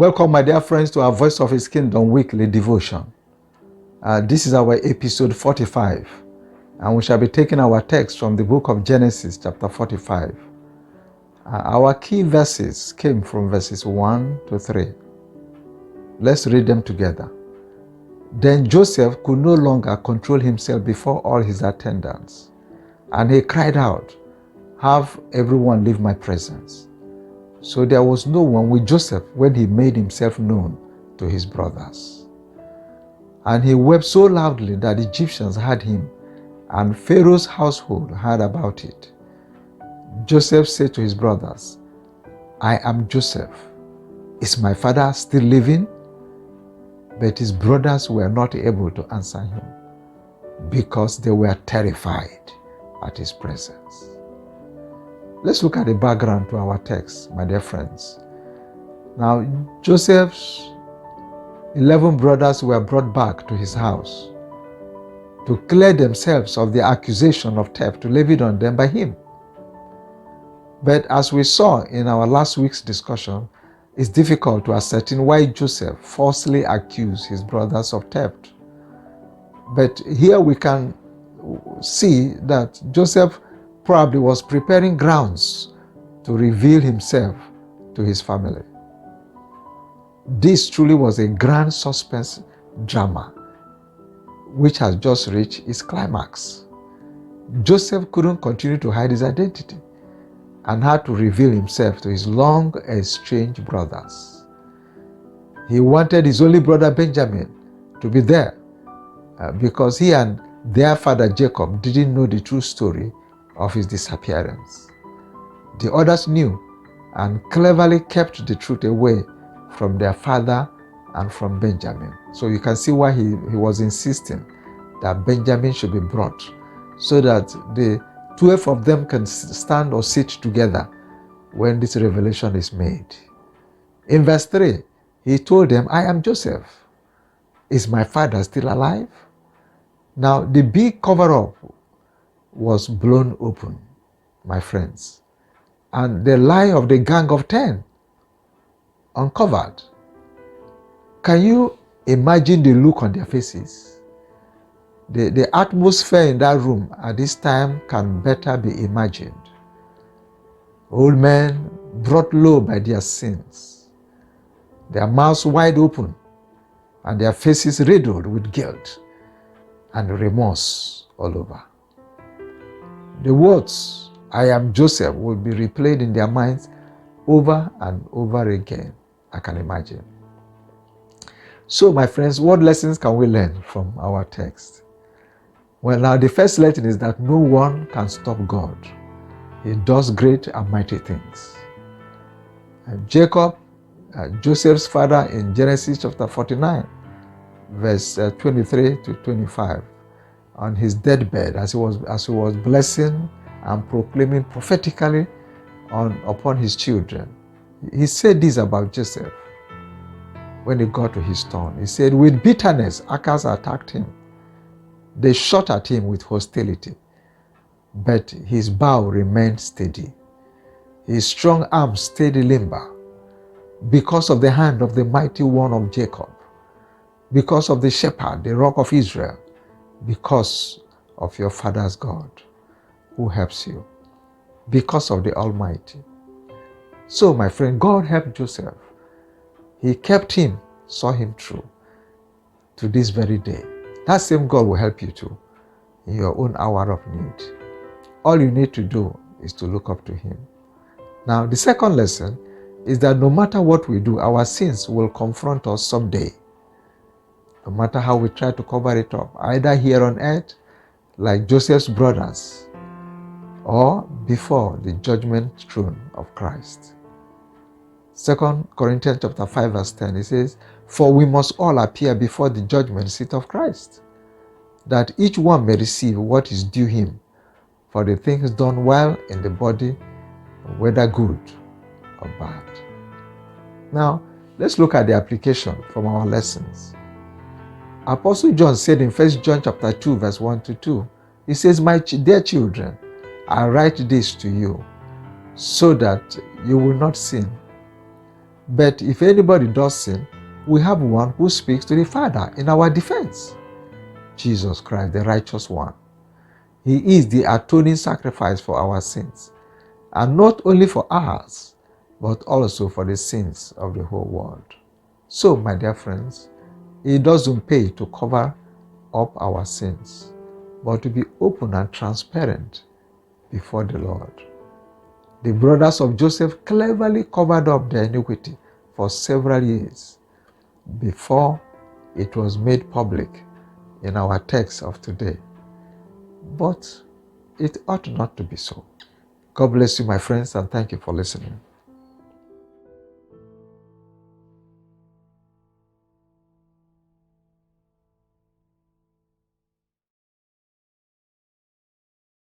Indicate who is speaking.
Speaker 1: Welcome, my dear friends, to our Voice of His Kingdom weekly devotion. This is our episode 45, and we shall be taking our text from the book of Genesis, chapter 45. Our key verses came from verses 1 to 3. Let's read them together. Then Joseph could no longer control himself before all his attendants, and he cried out, "Have everyone leave my presence." So there was no one with Joseph when he made himself known to his brothers. And he wept so loudly that the Egyptians heard him, and Pharaoh's household heard about it. Joseph said to his brothers, "I am Joseph. Is my father still living?" But his brothers were not able to answer him, because they were terrified at his presence. Let's look at the background to our text, my dear friends. Now, Joseph's 11 brothers were brought back to his house to clear themselves of the accusation of theft levied on them by him. But as we saw in our last week's discussion, it's difficult to ascertain why Joseph falsely accused his brothers of theft. But here we can see that Joseph probably was preparing grounds to reveal himself to his family. This truly was a grand suspense drama which has just reached its climax. Joseph couldn't continue to hide his identity and had to reveal himself to his long estranged brothers. He wanted his only brother Benjamin to be there because he and their father Jacob didn't know the true story of his disappearance. The others knew and cleverly kept the truth away from their father and from Benjamin. So you can see why he was insisting that Benjamin should be brought, so that the 12 of them can stand or sit together when this revelation is made. In verse 3, he told them, "I am Joseph. Is my father still alive?" Now, the big cover-up was blown open, my friends, and the lie of the gang of 10 uncovered. Can you imagine the look on their faces? The atmosphere in that room at this time can better be imagined. Old men brought low by their sins, their mouths wide open, and their faces riddled with guilt and remorse all over. The words, "I am Joseph," will be replayed in their minds over and over again, I can imagine. So, my friends, what lessons can we learn from our text? Well, now the first lesson is that no one can stop God. He does great and mighty things. Jacob, Joseph's father, in Genesis chapter 49, verse 23 to 25, on his deathbed, as he was blessing and proclaiming prophetically upon his children, he said this about Joseph. When he got to his turn, he said, "With bitterness Acres attacked him. They shot at him with hostility, but his bow remained steady. His strong arm stayed limber because of the hand of the mighty one of Jacob, because of the shepherd, the rock of Israel, because of your father's God who helps you, because of the Almighty." So, my friend, God helped Joseph. He kept him, saw him through to this very day. That same God will help you too in your own hour of need. All you need to do is to look up to him. Now, the second lesson is that no matter what we do, our sins will confront us someday. No matter how we try to cover it up, either here on earth, like Joseph's brothers, or before the judgment throne of Christ. 2 Corinthians chapter 5 verse 10, it says, "For we must all appear before the judgment seat of Christ, that each one may receive what is due him for the things done well in the body, whether good or bad." Now, let's look at the application from our lessons. Apostle John said in 1 John chapter 2 verse 1 to 2, he says, "My dear children, I write this to you so that you will not sin. But if anybody does sin, we have one who speaks to the Father in our defense, Jesus Christ, the righteous one. He is the atoning sacrifice for our sins, and not only for ours, but also for the sins of the whole world. So, my dear friends, it doesn't pay to cover up our sins, but to be open and transparent before the Lord. The brothers of Joseph cleverly covered up their iniquity for several years before it was made public in our text of today. But it ought not to be so. God bless you, my friends, and thank you for listening.